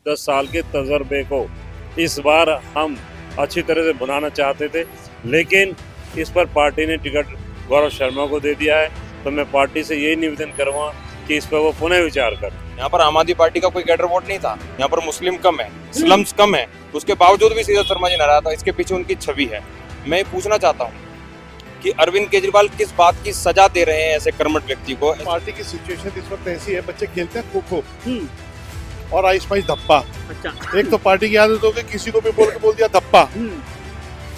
10 साल के तजर्बे को इस बार हम अच्छी तरह से बनाना चाहते थे, लेकिन इस पर पार्टी ने टिकट गौरव शर्मा को दे दिया है। तो मैं पार्टी से यही निवेदन करूँगा कि इस पर वो पुनः विचार करें। यहाँ पर आम आदमी पार्टी का कोई कैडर वोट नहीं था, यहाँ पर मुस्लिम कम है, स्लम्स कम है, उसके बावजूद भी सीधा शर्मा जी नाराज था। इसके पीछे उनकी छवि है। मैं पूछना चाहता हूँ कि अरविंद केजरीवाल किस बात की सजा दे रहे हैं ऐसे कर्मठ व्यक्ति को? पार्टी की सिचुएशन इस वक्त ऐसी है, बच्चे खेलते हैं खो खो और आइस पाइस धप्पा। अच्छा। एक तो पार्टी की आदत हो गई, किसी को भी बोल दिया धप्पा।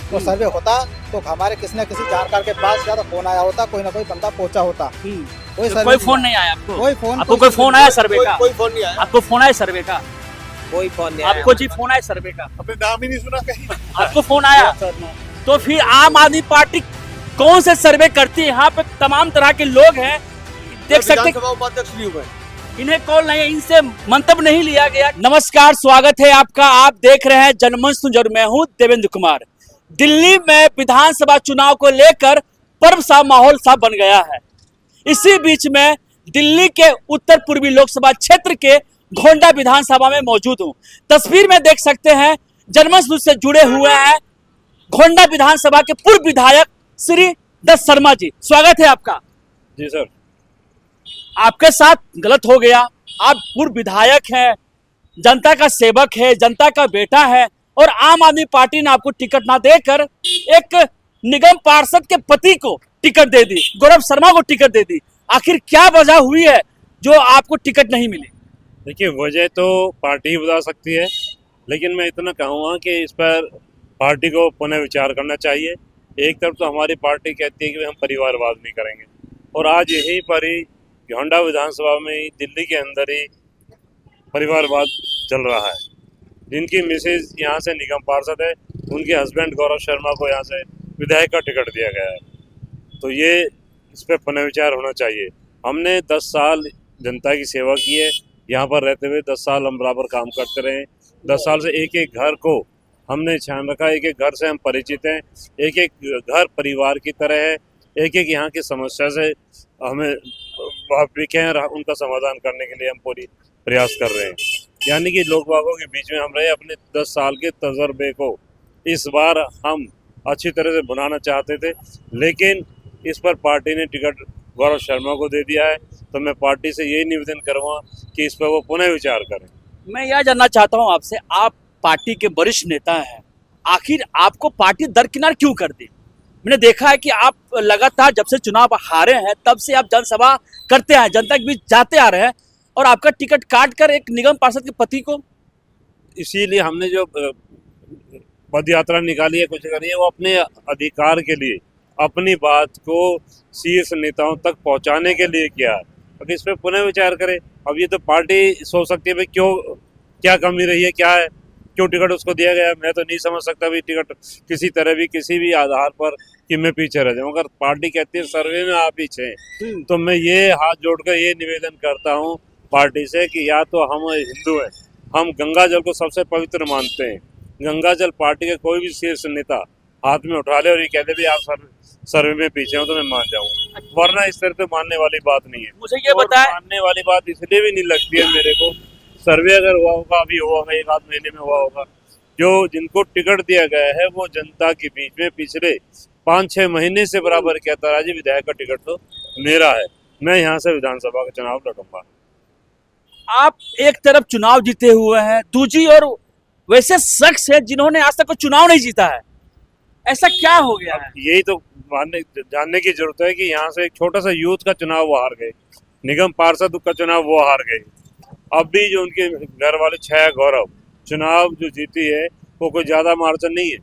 तो सर्वे होता तो हमारे किसी न किसी जानकार के पास ज्यादा फोन आया होता, कोई ना कोई बंदा पहुंचा होता। कोई फोन नहीं आया आपको? आपको कोई फोन आया सर्वे का? कोई फोन नहीं आया। आपको फोन आया सर्वे का? कोई फोन नहीं आया। आपको जी फोन आया सर्वे का? अपने नाम ही नहीं सुना कहीं। आपको फोन आया? तो फिर आम आदमी पार्टी कौन से सर्वे करती है? यहाँ पे तमाम तरह के लोग हैं, देख सकते उपाध्यक्ष भी हुए। इन्हें कॉल नहीं है, इनसे मंतव्य नहीं लिया गया। नमस्कार, स्वागत है आपका। आप देख रहे हैं जनमंच सुन और मैं हूं देवेंद्र कुमार। दिल्ली में विधानसभा चुनाव को लेकर पर्व सा माहौल सा बन गया है। इसी बीच में दिल्ली के उत्तर पूर्वी लोकसभा क्षेत्र के गोंडा विधानसभा में मौजूद हूं। तस्वीर में देख सकते हैं जनमंच से जुड़े हुए हैं गोंडा विधानसभा के पूर्व विधायक श्री दत्त शर्मा जी। स्वागत है आपका। जी सर। आपके साथ गलत हो गया। आप पूर्व विधायक हैं, जनता का सेवक है, जनता का बेटा है, और आम आदमी पार्टी ने आपको टिकट ना देकर एक निगम पार्षद के पति को टिकट दे दी, गौरव शर्मा को टिकट दे दी। आखिर क्या वजह हुई है जो आपको टिकट नहीं मिली? देखिए, वजह तो पार्टी ही बता सकती है, लेकिन मैं इतना कहूँगा कि इस पर पार्टी को पुनः विचार करना चाहिए। एक तरफ तो हमारी पार्टी कहती है कि हम परिवारवाद नहीं करेंगे, और आज यहीं पर ही गोंडा विधानसभा में ही, दिल्ली के अंदर ही परिवारवाद चल रहा है। जिनकी मिसेज यहाँ से निगम पार्षद है, उनके हस्बैंड गौरव शर्मा को यहाँ से विधायक का टिकट दिया गया है। तो ये इस पर पुनः विचार होना चाहिए। हमने 10 साल जनता की सेवा की है, यहाँ पर रहते हुए 10 साल हम बराबर काम करते रहे। 10 साल से एक एक घर को हमने छान रखा, एक एक घर से हम परिचित हैं, एक एक घर परिवार की तरह है। एक एक यहाँ की समस्या से हमें वाकिफ हैं और उनका समाधान करने के लिए हम पूरी प्रयास कर रहे हैं। यानी कि लोग बागों के बीच में हम रहे। अपने 10 साल के तजर्बे को इस बार हम अच्छी तरह से बनाना चाहते थे, लेकिन इस पर पार्टी ने टिकट गौरव शर्मा को दे दिया है। तो मैं पार्टी से यही निवेदन करूँगा कि इस पर वो पुनः विचार करें। मैं यह जानना चाहता हूं आपसे, आप पार्टी के वरिष्ठ नेता हैं, आखिर आपको पार्टी दरकिनार क्यों कर दी? मैंने देखा है कि आप लगातार जब से चुनाव हारे हैं तब से आप जनसभा करते हैं, जनता के बीच जाते आ रहे हैं, और आपका टिकट काट कर एक निगम पार्षद के पति को। इसीलिए हमने जो पद यात्रा निकाली है, कुछ करी है, वो अपने अधिकार के लिए, अपनी बात को शीर्ष नेताओं तक पहुंचाने के लिए किया है। अब इस पर पुनः विचार करें। अब ये तो पार्टी सोच सकती है भाई क्यों, क्या कमी रही है, क्या है, क्यों टिकट उसको दिया गया। मैं तो नहीं समझ सकता भाई टिकट किसी तरह भी, किसी भी आधार पर कि मैं पीछे रह जाऊँ। अगर पार्टी कहती है सर्वे में आप पीछे हैं, तो मैं ये हाथ जोड़कर ये निवेदन करता हूँ पार्टी से कि या तो हम हिंदू हैं, हम गंगा जल को सबसे पवित्र मानते हैं। गंगा जल पार्टी के कोई भी शीर्ष नेता हाथ में उठा ले और ये कहते भी आप सर्वे में पीछे हो, तो मैं मान जाऊंगा, वरना इस तरह से मानने वाली बात नहीं है। मुझे ये बताएं, मानने वाली बात इसलिए भी नहीं लगती है मेरे को। सर्वे अगर हुआ होगा, अभी हुआ होगा, 1 आध महीने में हुआ होगा, जो जिनको टिकट दिया गया है वो जनता के बीच में पिछले 5-6 महीने से बराबर कहता रहा जी विधायक का टिकट तो मेरा है, मैं यहाँ से विधानसभा का चुनाव लड़ूंगा। आप एक तरफ चुनाव जीते हुए हैं, दूसरी और वैसे शख्स है जिन्होंने आज तक कोई चुनाव नहीं जीता है। ऐसा क्या हो गया है? यही तो जानने की जरूरत है कि यहाँ से एक छोटा सा यूथ का चुनाव वो हार गए, निगम पार्षद का चुनाव वो हार गए। अब भी जो उनके घर वाले छाया गौरव चुनाव जो जीती है वो कोई ज्यादा मार्जिन नहीं है।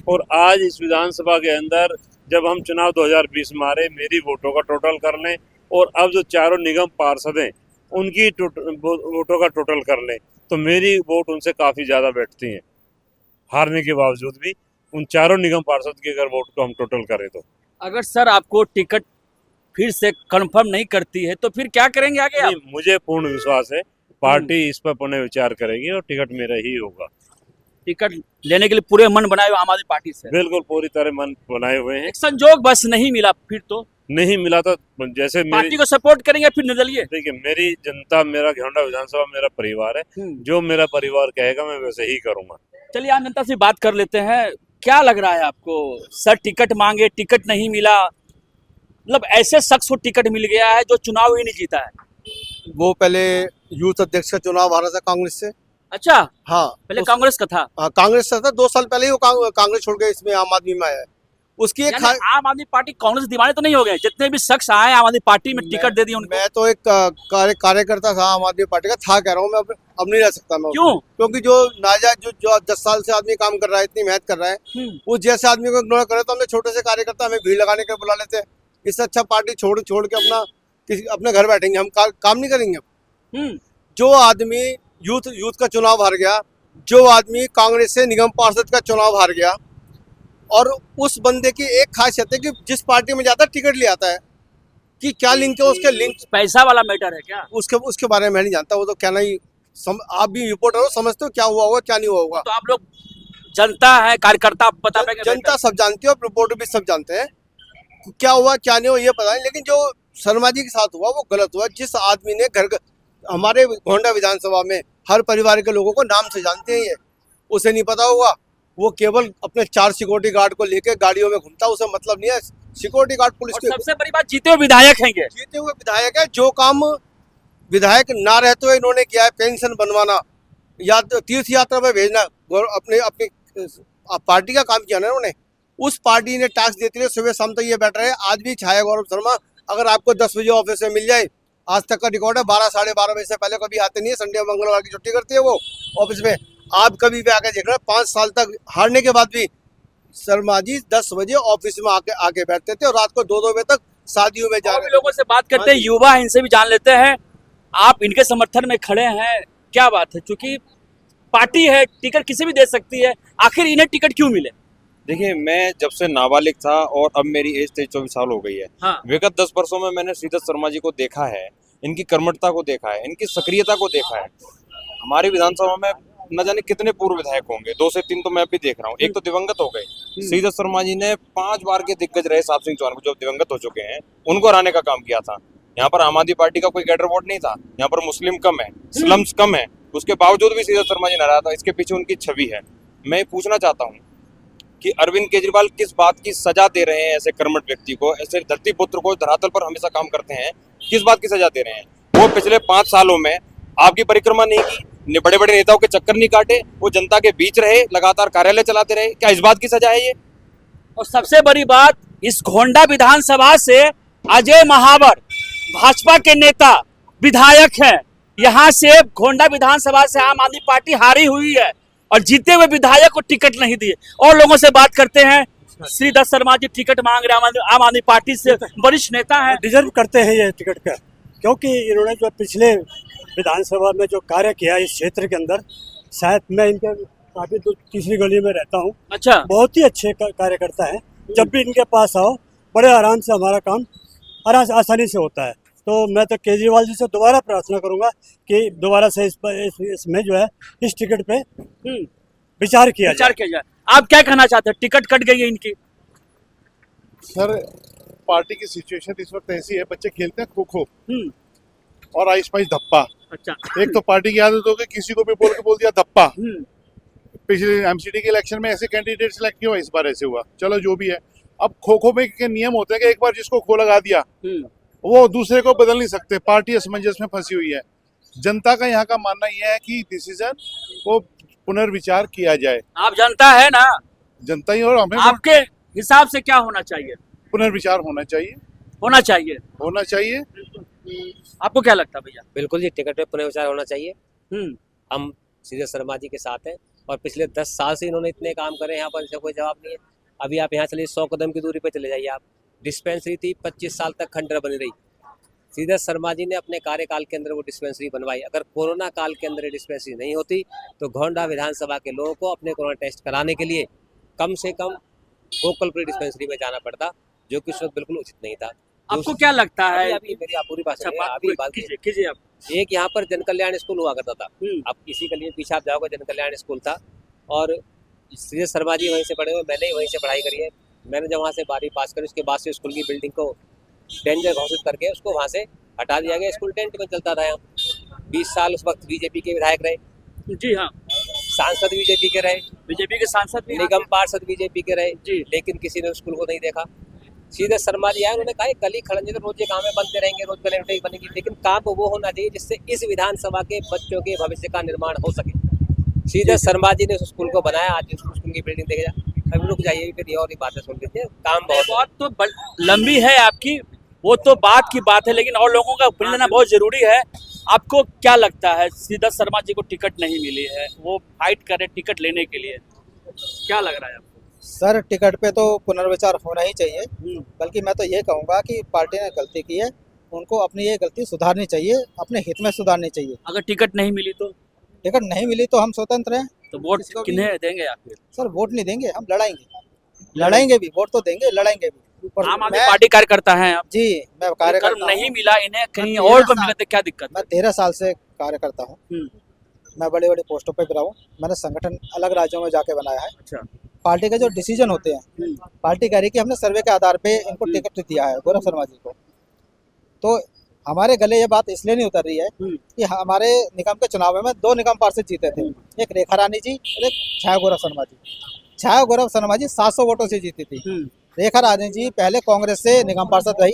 और आज इस विधानसभा के अंदर जब हम चुनाव 2020 में हारे, मेरी वोटों का टोटल कर लें और अब जो चारों निगम पार्षद हैं उनकी वोटों का टोटल कर लें, तो मेरी वोट उनसे काफी ज्यादा बैठती हैं। हारने के बावजूद भी उन चारों निगम पार्षद के अगर वोट को हम टोटल करें तो। अगर सर आपको टिकट फिर से कंफर्म नहीं करती है तो फिर क्या करेंगे आगे आप? मुझे पूर्ण विश्वास है पार्टी इस पर पुनः विचार करेगी और टिकट मेरा ही होगा। टिकट लेने के लिए पूरे मन बनाए हुए आम आदमी पार्टी से? बिल्कुल पूरी तरह मन बनाए हुए हैं। एक संजोग बस नहीं मिला फिर तो? नहीं मिला तो जैसे पार्टी मेरी को सपोर्ट करेंगे फिर निर्दलीय? देखिए, मेरी जनता, मेरा घेंडा विधानसभा मेरा परिवार है। जो मेरा परिवार कहेगा मैं वैसे ही करूंगा। चलिए आम जनता से बात कर लेते हैं। क्या लग रहा है आपको? सर टिकट मांगे, टिकट नहीं मिला, मतलब ऐसे शख्स को टिकट मिल गया है जो चुनाव ही नहीं जीता है। वो पहले यूथ अध्यक्ष का चुनाव हारा था कांग्रेस से। अच्छा, हाँ, पहले कांग्रेस का था। हाँ, कांग्रेस से था। 2 साल पहले ही वो कांग्रेस छोड़ के इसमें आम आदमी में आया है। उसकी एक यानी आम आदमी पार्टी कांग्रेस दीवाने तो नहीं हो गए? जितने भी शख्स आए आम आदमी पार्टी में टिकट दे दी उनको। मैं तो एक कार्यकर्ता था आम आदमी पार्टी का, कह रहा हूँ मैं। अब नहीं रह सकता मैं। क्यों? क्योंकि जो नाजायज जो 10 साल से आदमी काम कर रहा है, इतनी मेहनत कर रहा है, उस जैसे आदमी को इग्नोर करे तो हमने छोटे से कार्यकर्ता हमें भीड़ लगाने के बुला लेते हैं। इससे अच्छा पार्टी छोड़ के अपने घर बैठेंगे, हम काम नहीं करेंगे। जो आदमी यूथ का चुनाव हार गया, जो आदमी कांग्रेस से निगम पार्षद का चुनाव हार गया, और उस बंदे की एक खासियत है कि जिस पार्टी में जाता है टिकट ले आता है। कि क्या लिंक है उसके, लिंक पैसा वाला मैटर है क्या? उसके बारे में मैं नहीं जानता। वो तो कहना ही आप भी रिपोर्टर हो, समझते हो क्या हुआ होगा क्या नहीं हुआ होगा। तो आप लोग जनता है, कार्यकर्ता, आप बता पाएंगे? जनता सब जानती है और रिपोर्टर भी सब जानते हैं क्या हुआ क्या नहीं हुआ, ये पता नहीं। लेकिन जो शर्मा जी के साथ हुआ वो गलत हुआ। जिस आदमी ने हमारे गोंडा विधानसभा में हर परिवार के लोगों को नाम से जानते हैं, ये उसे नहीं पता होगा। वो केवल अपने 4 सिक्योरिटी गार्ड को लेके गाड़ियों में घूमता, उसे मतलब नहीं है सिक्योरिटी गार्ड पुलिस और के। सबसे बड़ी बात, जीते हुए विधायक हैं ये। जीते हुए विधायक है। जो काम विधायक ना रहते हुए इन्होंने किया है, पेंशन बनवाना या तीर्थ यात्रा में भेजना, अपनी पार्टी का काम किया ना उन्होंने। उस पार्टी ने टैक्स देती रही, सुबह शाम तक ये बैठ रहे। आज भी छाया गौरव शर्मा, अगर आपको 10 बजे ऑफिस में मिल जाए, आज तक का रिकॉर्ड है, 12 साढ़े 12 बजे से पहले कभी आते नहीं है। संडे और मंगलवार की छुट्टी करती है वो ऑफिस में। आप कभी भी आके देख रहे हैं, 5 साल तक हारने के बाद भी शर्मा जी 10 बजे ऑफिस में आके बैठते थे और रात को 2-2 बजे तक शादियों में जा और रहे भी लोगों से बात करते हैं, युवा हैं, इनसे भी जान लेते हैं। आप इनके समर्थन में खड़े हैं, क्या बात है? क्योंकि पार्टी है, टिकट किसी भी दे सकती है, आखिर इन्हें टिकट क्यों मिले? देखिए, मैं जब से नाबालिग था और अब मेरी एज 23-24 साल हो गई है। हाँ। विगत 10 वर्षों में मैंने श्रीधर शर्मा जी को देखा है, इनकी कर्मठता को देखा है, इनकी सक्रियता को देखा है। हमारी विधानसभा में न जाने कितने पूर्व विधायक होंगे, 2 से 3 तो मैं भी देख रहा हूँ। एक तो दिवंगत हो गए। श्रीधर शर्मा जी ने 5 बार के दिग्गज रहे साहब सिंह चौहान, जो दिवंगत हो चुके हैं, उनको हराने का काम किया था। यहाँ पर आम आदमी पार्टी का कोई कैडर वोट नहीं था। यहाँ पर मुस्लिम कम है, स्लम्स कम है, उसके बावजूद भी श्रीधर शर्मा जी ने हराया था। इसके पीछे उनकी छवि है। मैं पूछना चाहता हूँ कि अरविंद केजरीवाल किस बात की सजा दे रहे हैं ऐसे कर्मठ व्यक्ति को, ऐसे धरती पुत्र को, धरातल पर हमेशा काम करते हैं, किस बात की सजा दे रहे हैं? वो पिछले 5 सालों में आपकी परिक्रमा नहीं की, बड़े बड़े नेताओं के चक्कर नहीं काटे, वो जनता के बीच रहे, लगातार कार्यालय चलाते रहे। क्या इस बात की सजा है ये? और सबसे बड़ी बात, इस गोंडा विधानसभा से अजय महावर भाजपा के नेता विधायक हैं। यहाँ से गोंडा विधानसभा से आम आदमी पार्टी हारी हुई है और जीते हुए विधायक को टिकट नहीं दिए। और लोगों से बात करते हैं। श्रीधर शर्मा जी टिकट मांग रहे हैं, आम आदमी पार्टी से वरिष्ठ नेता है। डिजर्व करते हैं ये टिकट का, क्योंकि इन्होंने जो पिछले विधानसभा में जो कार्य किया इस क्षेत्र के अंदर, शायद मैं इनके काफी तीसरी गली में रहता हूँ। अच्छा, बहुत ही अच्छे कार्यकर्ता है। जब भी इनके पास आओ, बड़े आराम से हमारा काम आसानी से होता है। तो मैं तो केजरीवाल जी से दोबारा प्रार्थना करूंगा कि दोबारा से इसमें जो है इस टिकट पे विचार किया जाए। आप क्या कहना चाहते हैं? टिकट कट गई है इनकी। सर, पार्टी की सिचुएशन इस वक्त ऐसी है, बच्चे खेलते हैं खो-खो और आइस पाइस धप्पा। अच्छा, एक तो पार्टी की आदत हो गई, किसी को भी बोल दिया धप्पा। पिछले एमसीडी के इलेक्शन में ऐसे कैंडिडेट सिलेक्ट किया, इस बार ऐसे हुआ। चलो जो भी है, अब खो-खो में के नियम होते हैं कि एक बार जिसको खो लगा दिया वो दूसरे को बदल नहीं सकते। पार्टी असमंजस में फंसी हुई है। जनता का यहाँ का मानना यह है कि डिसीजन को पुनर्विचार किया जाए। आप जनता है ना, जनता ही, और हमें आपके हिसाब से क्या होना चाहिए? पुनर्विचार होना चाहिए। होना चाहिए। होना चाहिए। आपको क्या लगता है भैया? बिल्कुल जी, टिकट पे पुनर्विचार होना चाहिए। हम श्रीधर शर्मा जी के साथ हैं और पिछले 10 साल से इन्होंने इतने काम करे, यहाँ पर इसका कोई जवाब नहीं है। अभी आप यहाँ चलिए, 100 कदम की दूरी पे चले जाइए आप, डिस्पेंसरी थी 25 साल तक खंडर बनी रही। श्रीधर शर्मा जी ने अपने कार्यकाल के अंदर वो डिस्पेंसरी बनवाई। अगर कोरोना काल के अंदर ये डिस्पेंसरी नहीं होती तो गोंडा विधानसभा के लोगों को अपने कोरोना टेस्ट कराने के लिए कम से कम कोकलपुरी डिस्पेंसरी में जाना पड़ता, जो कि उस वक्त बिल्कुल उचित नहीं था। आपको क्या लगता है? अभी मेरी आप पूरी बात अच्छा, सुनिए, अभी बात कीजिए आप। एक यहाँ पर जन कल्याण स्कूल हुआ करता था। अब इसी गली में पीछे आप जाओगे, जन कल्याण स्कूल था और श्रीधर शर्मा जी वहीं से पढ़े हुए, मैंने वहीं से पढ़ाई करी है। मैंने जब वहाँ से 12वीं पास करी, उसके बाद से स्कूल की बिल्डिंग को डेंजर घोषित करके उसको वहाँ से हटा दिया गया। स्कूल टेंट में चलता था यहाँ। 20 साल उस वक्त बीजेपी के विधायक रहे, जी हाँ, सांसद बीजेपी के रहे, बीजेपी के सांसद भी निगम पार्षद बीजेपी के रहे जी। लेकिन किसी ने स्कूल को नहीं देखा। सीधे शर्मा जी आए, उन्होंने कहा गली खड़ंजे तो रोज ये काम बनते रहेंगे, रोज गली बनेगी, लेकिन काम वो होना चाहिए जिससे इस विधानसभा के बच्चों के भविष्य का निर्माण हो सके। सीधे शर्मा जी ने उस स्कूल को बनाया। आज उस स्कूल की बिल्डिंग देखे जा, अभी रुक जाइए, फिर ये और ही बातें सुन लीजिए। काम बहुत तो लंबी है आपकी, वो तो बात की बात है, लेकिन और लोगों का ओपिनियन लेना बहुत जरूरी है। आपको क्या लगता है, सीधा शर्मा जी को टिकट नहीं मिली है, वो फाइट कर रहे टिकट लेने के लिए, क्या लग रहा है आपको? सर टिकट पे तो पुनर्विचार होना ही चाहिए, बल्कि मैं तो ये कहूँगा कि पार्टी ने गलती की है, उनको अपनी ये गलती सुधारनी चाहिए, अपने हित में सुधारनी चाहिए। अगर टिकट नहीं मिली तो? टिकट नहीं मिली तो हम स्वतंत्र हैं। तो वोट किन्हें देंगे आप? सर वोट नहीं देंगे, हम लड़ाएंगे भी, वोट तो देंगे, लड़ाएंगे भी। और आम आदमी पार्टी कार्यकर्ता हैं आप? जी, मैं कार्यकर्ता नहीं मिला इन्हें, कहीं और को मिला तो क्या दिक्कत? मैं 13 साल से कार्यकर्ता हूँ, मैं बड़े बड़े पोस्टों पे भी रहा हूँ, मैंने संगठन अलग राज्यों में जाके बनाया है। अच्छा। पार्टी के जो डिसीजन होते हैं, पार्टी कह रही कि हमने सर्वे के आधार पे इनको टिकट दिया है गौरव शर्मा जी को, तो हमारे गले ये बात इसलिए नहीं उतर रही है कि हमारे निगम के चुनाव में 2 निगम पार्षद जीते थे, एक रेखा रानी जी और एक छाया गौरव शर्मा जी। छाया गौरव शर्मा जी 700 वोटों से जीती थी। रेखा रानी जी पहले कांग्रेस से निगम पार्षद रही,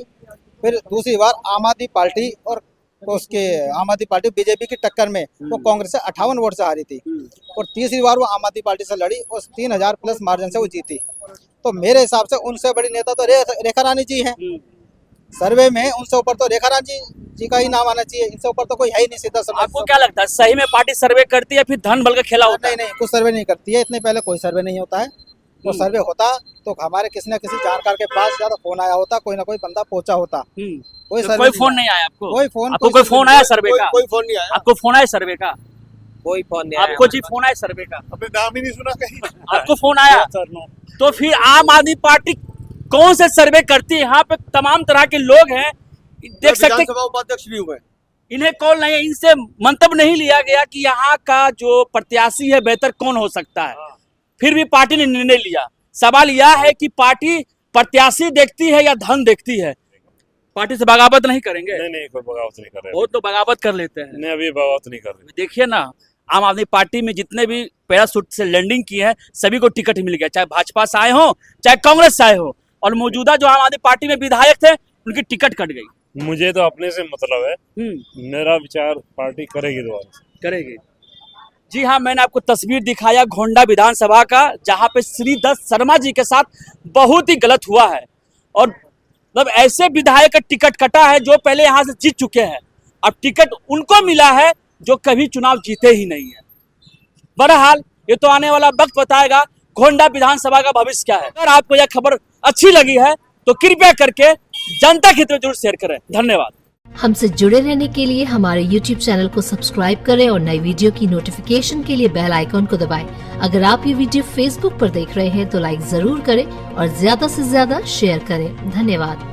फिर दूसरी बार आम आदमी पार्टी और उसके आम आदमी पार्टी बीजेपी की टक्कर में वो कांग्रेस से 58 वोट से हारी थी, और तीसरी बार वो आम आदमी पार्टी से लड़ी और 3000 प्लस मार्जिन से वो जीती। तो मेरे हिसाब से उनसे बड़ी नेता तो रेखा रानी जी हैं सर्वे में, उनसे ऊपर तो रेखा रानी जी का ही नाम आना चाहिए, इनसे ऊपर तो कोई है ही नहीं। सीधा आपको क्या लगता है, सही में पार्टी सर्वे करती है फिर धन बल का खेला होता है? नहीं, कुछ सर्वे नहीं करती है, इतने पहले कोई सर्वे नहीं होता है। वो सर्वे होता तो हमारे किसी न किसी जानकार के पास ज्यादा फोन आया होता, कोई ना कोई बंदा पहुंचा होता। कोई फोन नहीं आया आपको? आपको कोई फोन आया सर्वे का? कोई फोन नहीं आया। आपको फोन आया सर्वे का? कोई फोन नहीं आया। आपको जी फोन आया सर्वे का? अपने नाम ही नहीं सुना कहीं। आपको फोन आया? तो फिर आम आदमी पार्टी कौन से सर्वे करती है? यहाँ पे तमाम तरह के लोग हैं, देख सकते, विधानसभा उपाध्यक्ष भी हुए, इन्हें कॉल नहीं है, इनसे मंतव्य नहीं लिया गया कि यहाँ का जो प्रत्याशी है बेहतर कौन हो सकता है, फिर भी पार्टी ने निर्णय लिया। सवाल यह है कि पार्टी प्रत्याशी देखती है या धन देखती है? पार्टी से बगावत नहीं करेंगे? नहीं, कोई बगावत नहीं कर रहे। वो तो बगावत कर लेते हैं। नहीं, अभी बगावत नहीं कर रहे। देखिए ना, आम आदमी पार्टी में जितने भी पैराशूट से लैंडिंग की है सभी को टिकट मिल गया, चाहे भाजपा से आए हो चाहे कांग्रेस से आए हो, और मौजूदा जो आम आदमी पार्टी में विधायक थे उनकी टिकट कट गई। मुझे तो अपने से मतलब है, मेरा विचार पार्टी करेगी, दोबारा करेगी। जी हाँ, मैंने आपको तस्वीर दिखाया गोंडा विधानसभा का, जहाँ पे श्री दत्त शर्मा जी के साथ बहुत ही गलत हुआ है, और मतलब ऐसे विधायक का टिकट कटा है जो पहले यहाँ से जीत चुके हैं, अब टिकट उनको मिला है जो कभी चुनाव जीते ही नहीं है। बहरहाल ये तो आने वाला वक्त बताएगा गोंडा विधानसभा का भविष्य क्या है। अगर आपको यह खबर अच्छी लगी है तो कृपया करके जनता के हित में जरूर शेयर करें। धन्यवाद। हमसे जुड़े रहने के लिए हमारे YouTube चैनल को सब्सक्राइब करें और नई वीडियो की नोटिफिकेशन के लिए बेल आइकॉन को दबाएं। अगर आप ये वीडियो Facebook पर देख रहे हैं तो लाइक जरूर करें और ज्यादा से ज्यादा शेयर करें। धन्यवाद।